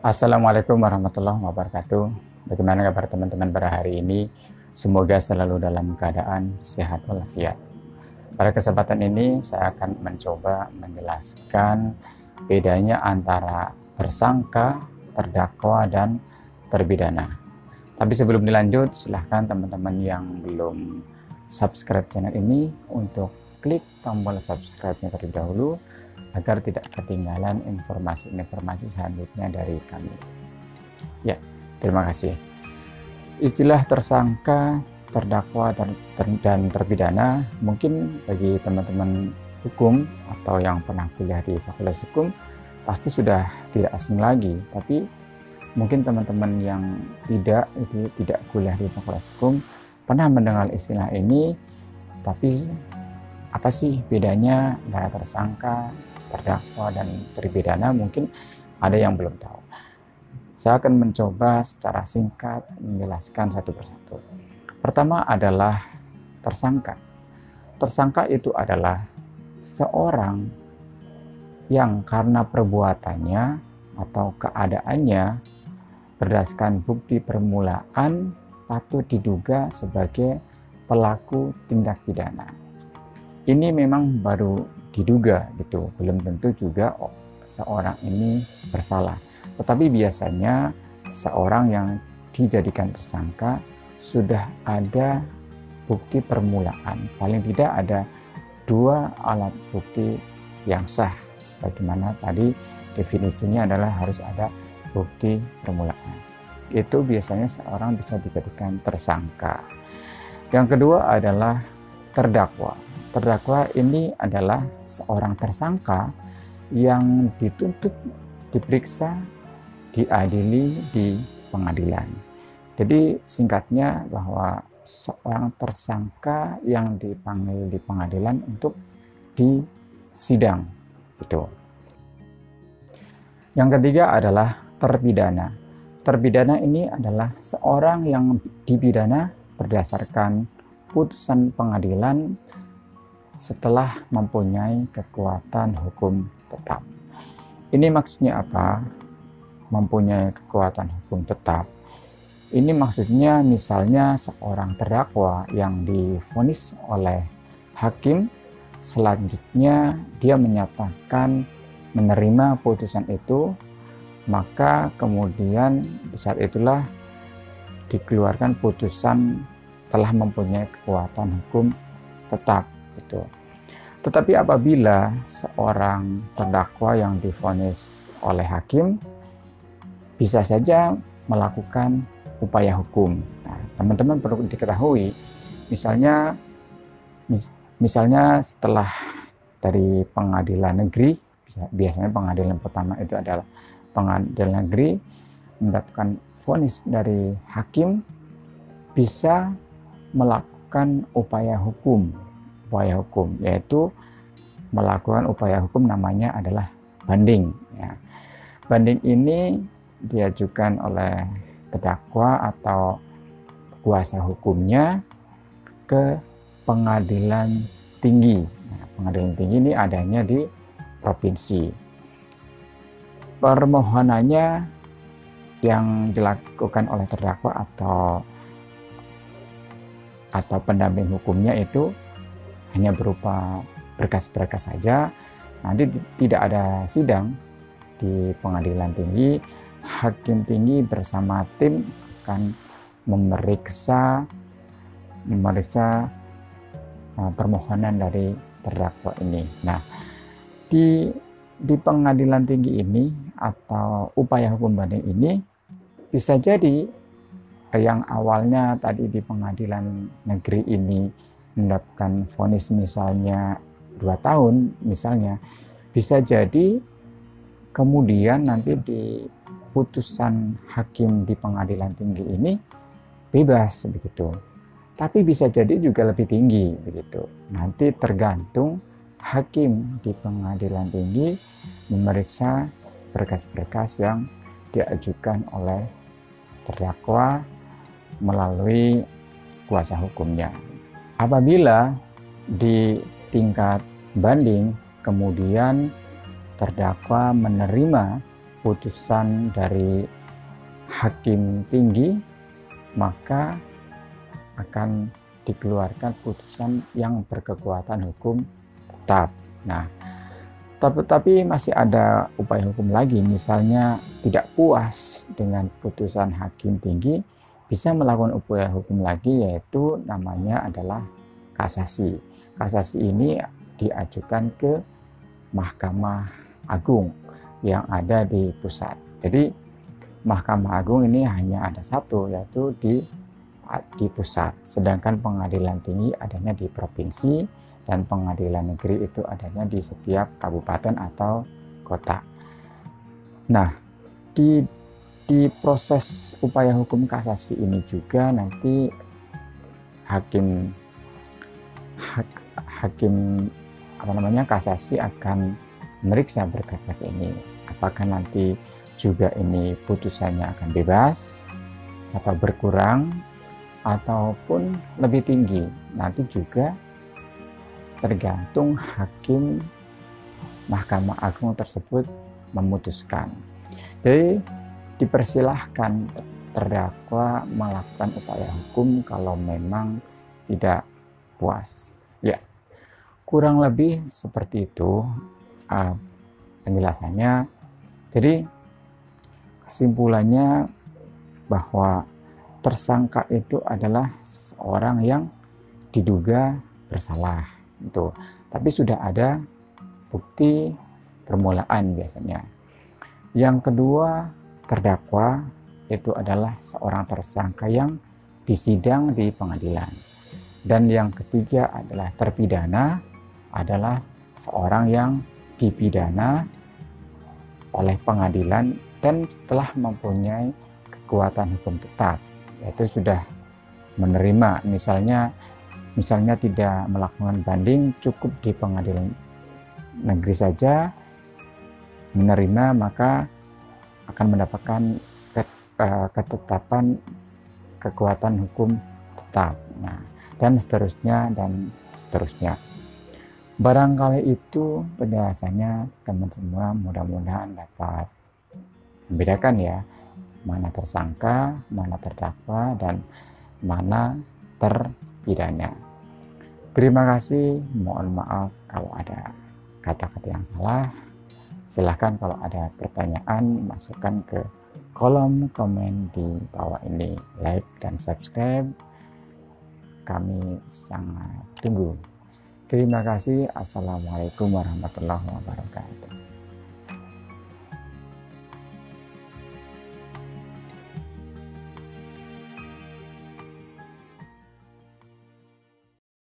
Assalamualaikum warahmatullahi wabarakatuh. Bagaimana kabar teman-teman pada hari ini? Semoga selalu dalam keadaan sehat walafiat. Pada kesempatan ini saya akan mencoba menjelaskan bedanya antara tersangka, terdakwa, dan terpidana. Tapi sebelum dilanjut, silahkan teman-teman yang belum subscribe channel ini untuk klik tombol subscribe-nya terlebih dahulu agar tidak ketinggalan informasi-informasi selanjutnya dari kami. Ya, terima kasih. Istilah tersangka, terdakwa, dan terpidana mungkin bagi teman-teman hukum atau yang pernah kuliah di Fakultas Hukum pasti sudah tidak asing lagi, tapi mungkin teman-teman yang tidak kuliah di Fakultas Hukum pernah mendengar istilah ini, tapi apa sih bedanya antara tersangka, terdakwa, dan terpidana? Mungkin ada yang belum tahu. Saya akan mencoba secara singkat menjelaskan satu persatu. Pertama adalah tersangka. Tersangka itu adalah seorang yang karena perbuatannya atau keadaannya berdasarkan bukti permulaan patut diduga sebagai pelaku tindak pidana. Ini memang baru diduga gitu, belum tentu juga seorang ini bersalah. Tetapi biasanya seorang yang dijadikan tersangka sudah ada bukti permulaan. Paling tidak ada dua alat bukti yang sah. Sebagaimana tadi definisinya adalah harus ada bukti permulaan. Itu biasanya seorang bisa dijadikan tersangka. Yang kedua adalah terdakwa. Terdakwa ini adalah seorang tersangka yang dituntut, diperiksa, diadili di pengadilan. Jadi singkatnya bahwa seorang tersangka yang dipanggil di pengadilan untuk disidang. Itu. Yang ketiga adalah terpidana. Terpidana ini adalah seorang yang dipidana berdasarkan putusan pengadilan setelah mempunyai kekuatan hukum tetap. Ini maksudnya apa? Mempunyai kekuatan hukum tetap. Ini maksudnya misalnya seorang terdakwa yang divonis oleh hakim, selanjutnya dia menyatakan menerima putusan itu, maka kemudian di saat itulah dikeluarkan putusan telah mempunyai kekuatan hukum tetap. Gitu. Tetapi apabila seorang terdakwa yang divonis oleh hakim bisa saja melakukan upaya hukum. Nah, teman-teman perlu diketahui, misalnya setelah dari pengadilan negeri, biasanya pengadilan pertama itu adalah pengadilan negeri, mendapatkan vonis dari hakim, bisa melakukan upaya hukum, yaitu melakukan upaya hukum, namanya adalah banding. Ya. Banding ini diajukan oleh terdakwa atau kuasa hukumnya ke pengadilan tinggi. Nah, pengadilan tinggi ini adanya di provinsi. Permohonannya yang dilakukan oleh terdakwa atau pendamping hukumnya itu hanya berupa berkas-berkas saja. Nanti tidak ada sidang di pengadilan tinggi. Hakim tinggi bersama tim akan memeriksa permohonan dari terdakwa ini. Nah, di pengadilan tinggi ini atau upaya hukum banding ini bisa jadi yang awalnya tadi di pengadilan negeri ini mendapatkan vonis misalnya 2 tahun misalnya, bisa jadi kemudian nanti di putusan hakim di pengadilan tinggi ini bebas begitu. Tapi bisa jadi juga lebih tinggi begitu. Nanti tergantung hakim di pengadilan tinggi memeriksa berkas-berkas yang diajukan oleh terdakwa melalui kuasa hukumnya. Apabila di tingkat banding kemudian terdakwa menerima putusan dari hakim tinggi, maka akan dikeluarkan putusan yang berkekuatan hukum tetap. Nah, tapi masih ada upaya hukum lagi, misalnya tidak puas dengan putusan hakim tinggi, bisa melakukan upaya hukum lagi, yaitu namanya adalah kasasi. Kasasi ini diajukan ke Mahkamah Agung yang ada di pusat. Jadi Mahkamah Agung ini hanya ada satu, yaitu di pusat, sedangkan pengadilan tinggi adanya di provinsi dan pengadilan negeri itu adanya di setiap kabupaten atau kota. Nah, di proses upaya hukum kasasi ini juga nanti hakim kasasi akan meriksa berkas ini, apakah nanti juga ini putusannya akan bebas atau berkurang ataupun lebih tinggi. Nanti juga tergantung hakim Mahkamah Agung tersebut memutuskan. Jadi dipersilahkan terdakwa melakukan upaya hukum kalau memang tidak puas. Ya, kurang lebih seperti itu penjelasannya. Jadi kesimpulannya bahwa tersangka itu adalah seseorang yang diduga bersalah itu, tapi sudah ada bukti permulaan biasanya. Yang kedua, terdakwa itu adalah seorang tersangka yang disidang di pengadilan. Dan yang ketiga adalah terpidana adalah seorang yang dipidana oleh pengadilan dan telah mempunyai kekuatan hukum tetap, yaitu sudah menerima, misalnya tidak melakukan banding, cukup di pengadilan negeri saja menerima, maka akan mendapatkan ketetapan kekuatan hukum tetap. Nah, dan seterusnya dan seterusnya. Barangkali itu penjelasannya, teman semua, mudah-mudahan dapat membedakan ya, mana tersangka, mana terdakwa, dan mana terpidana. Terima kasih, mohon maaf kalau ada kata-kata yang salah. Silahkan kalau ada pertanyaan, masukkan ke kolom komen di bawah ini. Like dan subscribe, kami sangat tunggu. Terima kasih. Assalamualaikum warahmatullahi wabarakatuh.